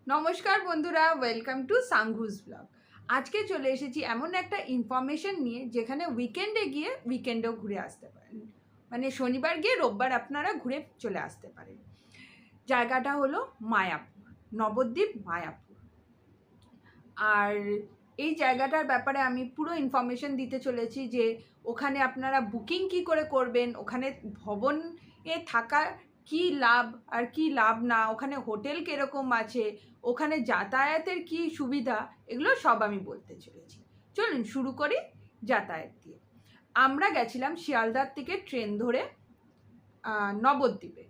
নমস্কার বন্ধুরা, welcome to সাংঘুস blog. আজকে চলে এসেছি এমন একটা ইনফরমেশন নিয়ে যেখানে উইকেন্ডে গিয়ে উইকেন্ডেও ঘুরে আসতে পারেন, মানে শনিবার গিয়ে রোববার আপনারা ঘুরে চলে আসতে পারেন। জায়গাটা হলো মায়াপুর, নবদ্বীপ মায়াপুর। আর এই জায়গাটার ব্যাপারে আমি পুরো ইনফরমেশন দিতে চলেছি যে ওখানে আপনারা বুকিং কি করে করবেন, ওখানে ভবনে থাকা কি লাভ আর কি লাভ না, ওখানে হোটেল কীরকম আছে, ওখানে যাতায়াতের কি সুবিধা, এগুলো সব আমি বলতে চলেছি। চলুন শুরু করি যাতায়াত দিয়ে। আমরা গেছিলাম শিয়ালদার থেকে ট্রেন ধরে নবদ্বীপে।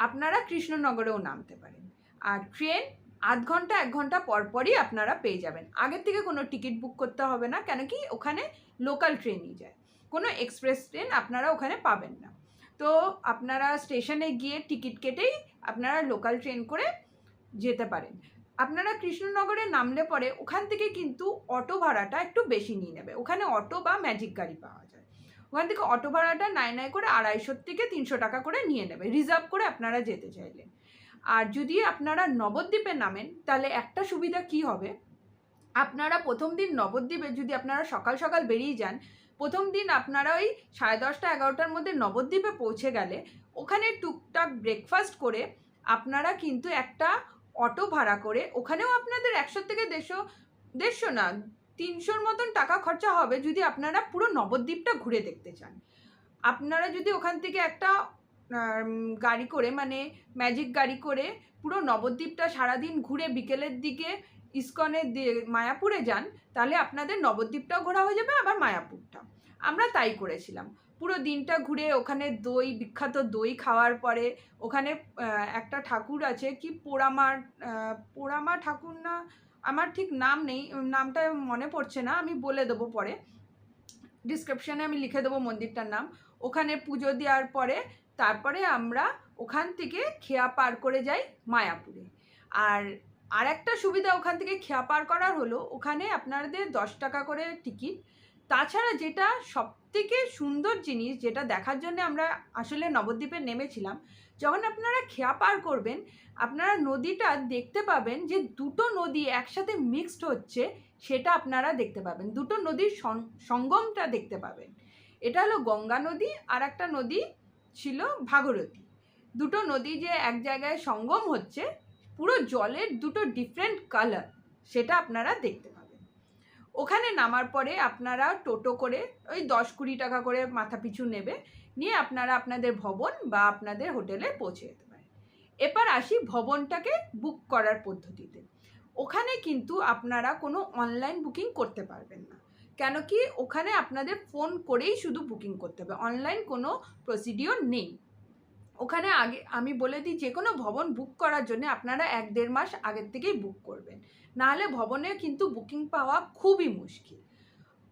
আপনারা কৃষ্ণনগরেও নামতে পারেন। আর ট্রেন আধ ঘন্টা 1 ঘন্টা পরপরই আপনারা পেয়ে যাবেন। আগের থেকে কোনো টিকিট বুক করতে হবে না, কেন কি ওখানে লোকাল ট্রেনই যায়, কোনো এক্সপ্রেস ট্রেন আপনারা ওখানে পাবেন না। তো আপনারা স্টেশনে গিয়ে টিকিট কেটেই আপনারা লোকাল ট্রেন করে যেতে পারেন। আপনারা কৃষ্ণনগরে নামলে পরে ওখান থেকে কিন্তু অটো ভাড়াটা একটু বেশি নিয়ে নেবে। ওখানে অটো বা ম্যাজিক গাড়ি পাওয়া যায়। ওখান থেকে অটো ভাড়াটা নাই করে 250 থেকে 300 টাকা করে নিয়ে নেবে, রিজার্ভ করে আপনারা যেতে চাইলে। আর যদি আপনারা নবদ্বীপে নামেন তাহলে একটা সুবিধা কি হবে, আপনারা প্রথম দিন নবদ্বীপে যদি আপনারা সকাল সকাল বেরিয়ে যান, প্রথম দিন আপনারা ওই 10:30 11টার মধ্যে নবদ্বীপে পৌঁছে গেলে ওখানে টুকটাক ব্রেকফাস্ট করে আপনারা কিন্তু একটা অটো ভাড়া করে, ওখানেও আপনাদের 100 থেকে 150 না 300-র মতন টাকা খরচা হবে যদি আপনারা পুরো নবদ্বীপটা ঘুরে দেখতে চান। আপনারা যদি ওখান থেকে একটা গাড়ি করে, মানে ম্যাজিক গাড়ি করে পুরো নবদ্বীপটা সারাদিন ঘুরে বিকেলের দিকে ইস্কনে মায়াপুরে যান, তাহলে আপনাদের নবদ্বীপটাও ঘোরা হয়ে যাবে, আবার মায়াপুরটা। আমরা তাই করেছিলাম। পুরো দিনটা ঘুরে ওখানে বিখ্যাত দই খাওয়ার পরে ওখানে একটা ঠাকুর আছে, কি পোড়ামা ঠাকুর না, আমার ঠিক নাম নেই, নামটা মনে পড়ছে না, আমি বলে দেবো পরে, ডিসক্রিপশানে আমি লিখে দেবো মন্দিরটার নাম। ওখানে পুজো দেওয়ার পরে তারপরে আমরা ওখান থেকে খেয়া পার করে যাই মায়াপুরে। আর একটা সুবিধা ওখান থেকে খেয়া পার করার হলো, ওখানে আপনাদের 10 টাকা করে টিকিট। তাছাড়া যেটা সবথেকে সুন্দর জিনিস, যেটা দেখার জন্য আমরা আসলে নবদ্বীপে নেমেছিলাম, যখন আপনারা খেয়া পার করবেন আপনারা নদীটা দেখতে পাবেন যে দুটো নদী একসাথে মিক্সড হচ্ছে, সেটা আপনারা দেখতে পাবেন। দুটো নদীর সঙ্গমটা দেখতে পাবেন। এটা হলো গঙ্গা নদী, আর একটা নদী ছিল ভাগীরথী। দুটো নদী যে এক জায়গায় সঙ্গম হচ্ছে, পুরো জলের দুটো ডিফারেন্ট কালার, সেটা আপনারা দেখতে পাবেন। ওখানে নামার পরে আপনারা টোটো করে ওই 10-20 টাকা করে মাথা পিছু নেবে, নিয়ে আপনারা আপনাদের ভবন বা আপনাদের হোটেলে পৌঁছে যেতে পারেন। এবার আসি ভবনটাকে বুক করার পদ্ধতিতে। ওখানে কিন্তু আপনারা কোনো অনলাইন বুকিং করতে পারবেন না, কেন কি ওখানে আপনাদের ফোন করেই শুধু বুকিং করতে হবে, অনলাইন কোনো প্রসিডিওর নেই ওখানে। আগে আমি বলে দিই, যে কোনো ভবন বুক করার জন্য আপনারা 1-1.5 মাস আগের থেকেই বুক করবেন, নাহলে ভবনে কিন্তু বুকিং পাওয়া খুবই মুশকিল।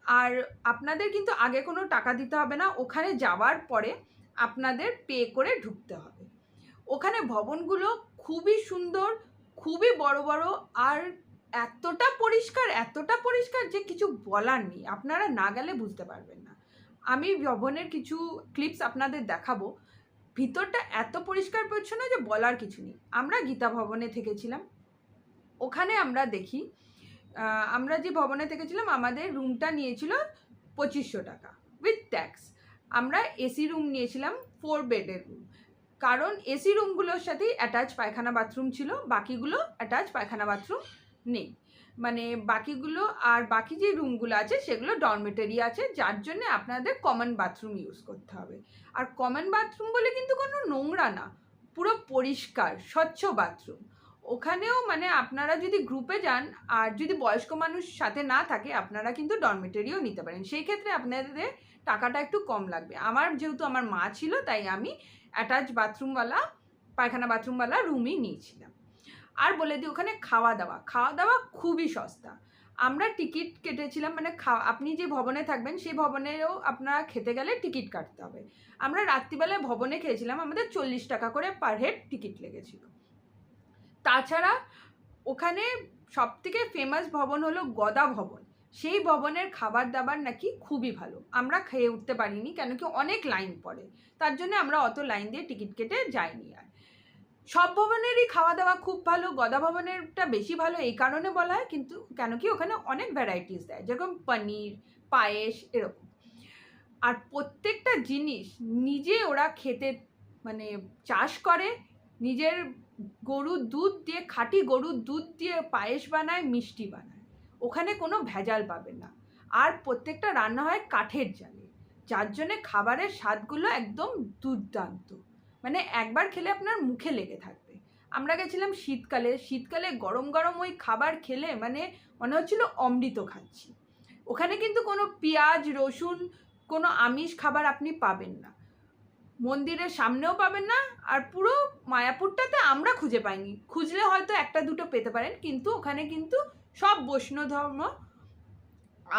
আর আপনাদের কিন্তু আগে কোনো টাকা দিতে হবে না, ওখানে যাওয়ার পরে আপনাদের পে করে ঢুকতে হবে। ওখানে ভবনগুলো খুবই সুন্দর, খুবই বড় বড়, আর এতটা পরিষ্কার যে কিছু বলার নেই, আপনারা না গেলে বুঝতে পারবেন না। আমি ভবনের কিছু ক্লিপস আপনাদের দেখাবো। ভিতরটা এত পরিষ্কার পরিচ্ছন্ন যে বলার কিছু নেই। আমরা গীতা ভবনে থেকেছিলাম। ওখানে আমরা দেখি, আমরা যে ভবনে থেকেছিলাম আমাদের রুমটা নিয়েছিল 2500 টাকা উইথ ট্যাক্স। আমরা এসি রুম নিয়েছিলাম, 4 বেডের রুম, কারণ এসি রুমগুলোর সাথেই অ্যাটাচ পায়খানা বাথরুম ছিল, বাকিগুলো অ্যাটাচ পায়খানা বাথরুম নেই। মানে বাকিগুলো, আর বাকি যে রুমগুলো আছে সেগুলো ডরমেটরি আছে, যার জন্য আপনাদের কমন বাথরুম ইউজ করতে হবে। আর কমন বাথরুম বলে কিন্তু কোনো নোংরা না, পুরো পরিষ্কার স্বচ্ছ বাথরুম। ওখানেও মানে আপনারা যদি গ্রুপে যান আর যদি বয়স্ক মানুষ সাথে না থাকে, আপনারা কিন্তু ডরমেটরিও নিতে পারেন, সেই ক্ষেত্রে আপনাদের টাকাটা একটু কম লাগবে। যেহেতু আমার মা ছিল, তাই আমি অ্যাটাচ বাথরুমওয়ালা পায়খানা বাথরুমওয়ালা রুমই নিয়েছিলাম। আর বলে দিই, ওখানে খাওয়া দাওয়া খুবই সস্তা। আমরা টিকিট কেটেছিলাম, মানে আপনি যে ভবনে থাকবেন সেই ভবনেও আপনারা খেতে গেলে টিকিট কাটতে হবে। আমরা রাত্রিবেলায় ভবনে খেয়েছিলাম, আমাদের 40 টাকা করে পার হেড টিকিট লেগেছিল। তাছাড়া ওখানে সবথেকে ফেমাস ভবন হলো গদা ভবন। সেই ভবনের খাবার দাবার নাকি খুবই ভালো। আমরা খেয়ে উঠতে পারিনি, কেন কি অনেক লাইন পড়ে, তার জন্য আমরা অত লাইন দিয়ে টিকিট কেটে যাইনি। আর সব ভবনেরই খাওয়া দাওয়া খুব ভালো, গদা ভবনেরটা বেশি ভালো এই কারণে বলা হয়, কিন্তু কেন কি ওখানে অনেক ভ্যারাইটিস দেয়, যেরকম পনির, পায়েস এরকম। আর প্রত্যেকটা জিনিস নিজে ওরা খেতে মানে চাষ করে, নিজের গরুর দুধ দিয়ে, খাঁটি গরুর দুধ দিয়ে পায়েস বানায়, মিষ্টি বানায়। ওখানে কোনো ভেজাল পাবেন না। আর প্রত্যেকটা রান্না হয় কাঠের জালে, যার জন্যে খাবারের স্বাদগুলো একদম দুর্দান্ত, মানে একবার খেলে আপনার মুখে লেগে থাকবে। আমরা গেছিলাম শীতকালে, শীতকালে গরম গরম ওই খাবার খেলে মানে মনে হচ্ছিল অমৃত খাচ্ছি। ওখানে কিন্তু কোনো পেঁয়াজ রসুন, কোনো আমিষ খাবার আপনি পাবেন না, মন্দিরের সামনেও পাবেন না। আর পুরো মায়াপুরটাতে আমরা খুঁজে পাইনি, খুঁজলে হয়তো একটা দুটো পেতে পারেন, কিন্তু ওখানে কিন্তু সব বৈষ্ণব ধর্ম,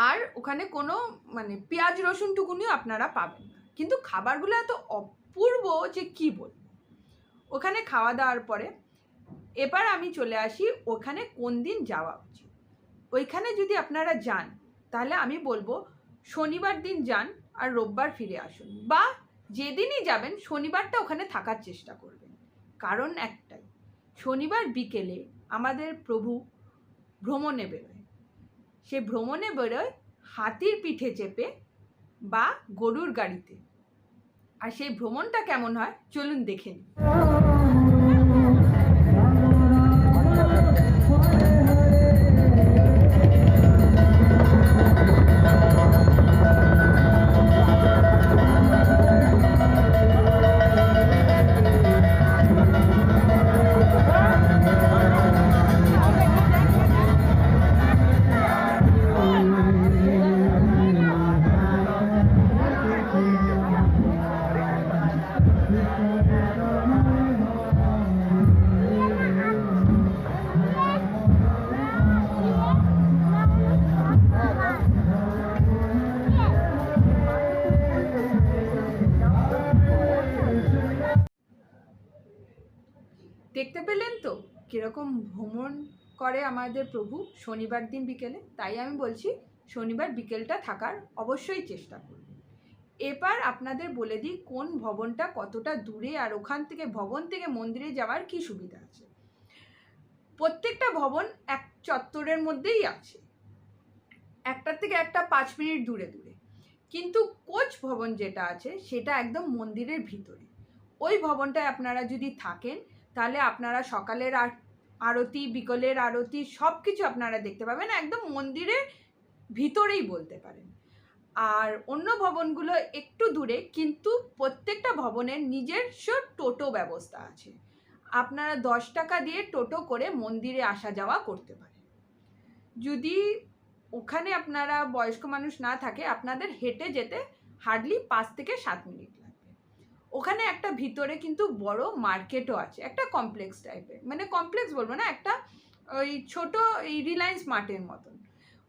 আর ওখানে কোনো মানে পেঁয়াজ রসুনটুকুনিও আপনারা পাবেন না। কিন্তু খাবারগুলো এত অপূর্ব যে কি বলবো। ওখানে খাওয়া দাওয়ার পরে এবার আমি চলে আসি ওখানে কোন দিন যাওয়া উচিত। ওইখানে যদি আপনারা যান তাহলে আমি বলবো শনিবার দিন যান আর রোববার ফিরে আসুন, বা যেদিনই যাবেন শনিবারটা ওখানে থাকার চেষ্টা করবেন। কারণ একটাই, শনিবার বিকেলে আমাদের প্রভু ভ্রমণে বেরোয়। সে ভ্রমণে বেরোয় হাতির পিঠে চেপে বা গরুর গাড়িতে। আর সেই ভ্রমণটা কেমন হয় চলুন দেখে নিই। দেখতে পেলেন তো কীরকম ভ্রমণ করে আমাদের প্রভু শনিবার দিন বিকেলে। তাই আমি বলছি শনিবার বিকেলটা থাকার অবশ্যই চেষ্টা করুন। এবার আপনাদের বলে দিই কোন ভবনটা কতটা দূরে, আর ওখান থেকে ভবন থেকে মন্দিরে যাওয়ার কি সুবিধা আছে। প্রত্যেকটা ভবন এক চত্বরের মধ্যেই আছে, একটার থেকে একটা 5 মিনিট দূরে দূরে। কিন্তু কোচ ভবন যেটা আছে সেটা একদম মন্দিরের ভিতরে। ওই ভবনটায় আপনারা যদি থাকেন তাহলে আপনারা সকালের আরতি, বিকেলের আরতি সব কিছু আপনারা দেখতে পাবেন, একদম মন্দিরের ভিতরেই বলতে পারেন। আর অন্য ভবনগুলো একটু দূরে, কিন্তু প্রত্যেকটা ভবনের নিজস্ব টোটো ব্যবস্থা আছে। আপনারা 10 টাকা দিয়ে টোটো করে মন্দিরে আসা যাওয়া করতে পারেন। যদি ওখানে আপনারা বয়স্ক মানুষ না থাকে আপনাদের হেঁটে যেতে হার্ডলি 5 থেকে 7 মিনিট লাগবে। ওখানে একটা ভিতরে কিন্তু বড় মার্কেটও আছে, একটা কমপ্লেক্স টাইপের, মানে কমপ্লেক্স বলবো না, একটা ওই ছোট এই রিলায়েন্স মার্টের মতন।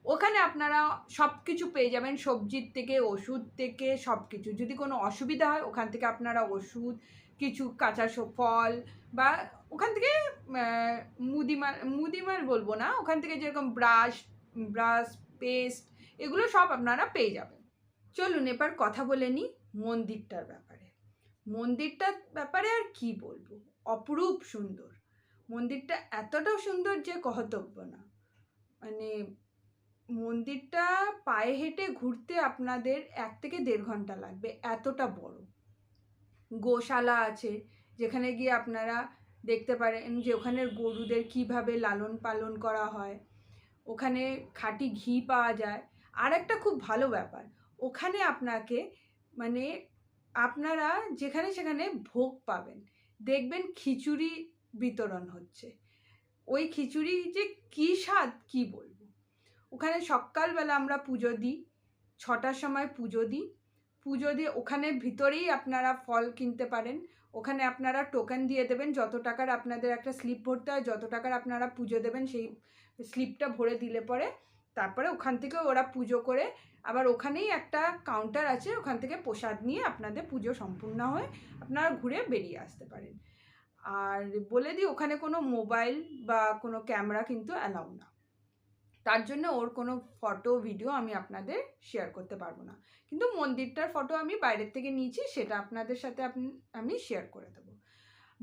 ওখানে আপনারা সব কিছু পেয়ে যাবেন, সবজির থেকে ওষুধ থেকে সব কিছু। যদি কোনো অসুবিধা হয় ওখান থেকে আপনারা ওষুধ, কিছু কাঁচা ফল, বা ওখান থেকে মুদিমাল বলবো না, ওখান থেকে যেরকম ব্রাশ পেস্ট এগুলো সব আপনারা পেয়ে যাবেন। চলুন এবার কথা বলে নিই মন্দিরটার ব্যাপারে। মন্দিরটার ব্যাপারে আর কি বলবো, অপরূপ সুন্দর। মন্দিরটা এতটাও সুন্দর যে কহতব্য না। মানে মন্দিরটা পায়ে হেঁটে ঘুরতে আপনাদের 1 থেকে 1.5 ঘন্টা লাগবে, এতটা বড়। গোশালা আছে যেখানে গিয়ে আপনারা দেখতে পারেন যে ওখানের গরুদের কিভাবে লালন পালন করা হয়। ওখানে খাঁটি ঘি পাওয়া যায়। আর একটা খুব ভালো ব্যাপার, ওখানে আপনাকে মানে আপনারা যেখানে সেখানে ভোগ পাবেন, দেখবেন খিচুড়ি বিতরণ হচ্ছে। ওই খিচুড়ি যে কী স্বাদ কী বলবো। ওখানে সকালবেলা আমরা পুজো দিই, 6টার সময় পুজো দিই। পুজো দিয়ে ওখানে ভিতরেই আপনারা ফল কিনতে পারেন। ওখানে আপনারা টোকেন দিয়ে দেবেন, যত টাকার আপনাদের একটা স্লিপ ভরতে হয়, যত টাকার আপনারা পুজো দেবেন সেই স্লিপটা ভরে দিলে পরে তারপরে ওখান থেকে ওরা পুজো করে আবার ওখানেই একটা কাউন্টার আছে, ওখান থেকে প্রসাদ নিয়ে আপনাদের পুজো সম্পূর্ণ হয়ে আপনারা ঘুরে বেরিয়ে আসতে পারেন। আর বলে দিই ওখানে কোনো মোবাইল বা কোনো ক্যামেরা কিন্তু অ্যালাউ না, তার জন্য ওর কোনো ফটো ভিডিও আমি আপনাদের শেয়ার করতে পারবো না। কিন্তু মন্দিরটার ফটো আমি বাইরের থেকে নিয়েছি, সেটা আপনাদের সাথে আমি শেয়ার করে দেবো।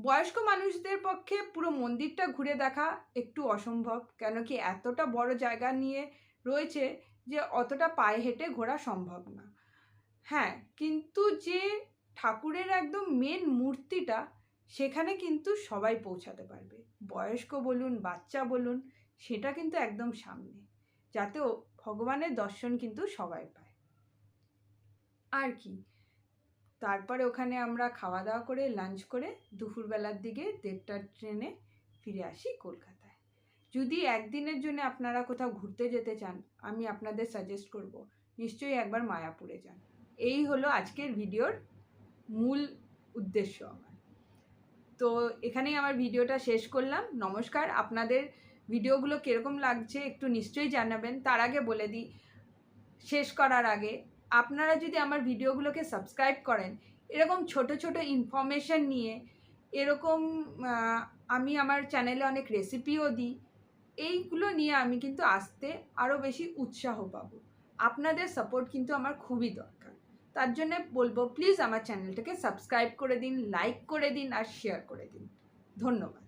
বয়স্ক মানুষদের পক্ষে পুরো মন্দিরটা ঘুরে দেখা একটু অসম্ভব, কেন কি এতটা বড় জায়গা নিয়ে রয়েছে যে অতটা পায়ে হেঁটে ঘোরা সম্ভব না। হ্যাঁ, কিন্তু যে ঠাকুরের একদম মেন মূর্তিটা, সেখানে কিন্তু সবাই পৌঁছাতে পারবে, বয়স্ক বলুন বাচ্চা বলুন, সেটা কিন্তু একদম সামনে, যাতে ভগবানের দর্শন কিন্তু সবাই পায়। আর কি, তারপরে ওখানে আমরা খাওয়া দাওয়া করে লাঞ্চ করে দুপুরবেলার দিকে 1:30টার ট্রেনে ফিরে আসি কলকাতায়। যদি একদিনের জন্য আপনারা কোথাও ঘুরতে যেতে চান, আমি আপনাদের সাজেস্ট করব নিশ্চয়ই একবার মায়াপুরে যান। এই হলো আজকের ভিডিওর মূল উদ্দেশ্য আমার। তো এখানেই আমার ভিডিওটা শেষ করলাম। নমস্কার। আপনাদের ভিডিওগুলো কীরকম লাগছে একটু নিশ্চয়ই জানাবেন। তার আগে বলে দিই, শেষ করার আগে, আপনারা যদি আমার ভিডিওগুলোকে সাবস্ক্রাইব করেন, এরকম ছোট ছোট ইনফরমেশন নিয়ে, এরকম আমি আমার চ্যানেলে অনেক রেসিপিও দিই, এইগুলো নিয়ে আমি কিন্তু আসতে আরও বেশি উৎসাহ পাবো। আপনাদের সাপোর্ট কিন্তু আমার খুবই দরকার। তার জন্য বলবো প্লিজ আমার চ্যানেলটাকে সাবস্ক্রাইব করে দিন, লাইক করে দিন আর শেয়ার করে দিন। ধন্যবাদ।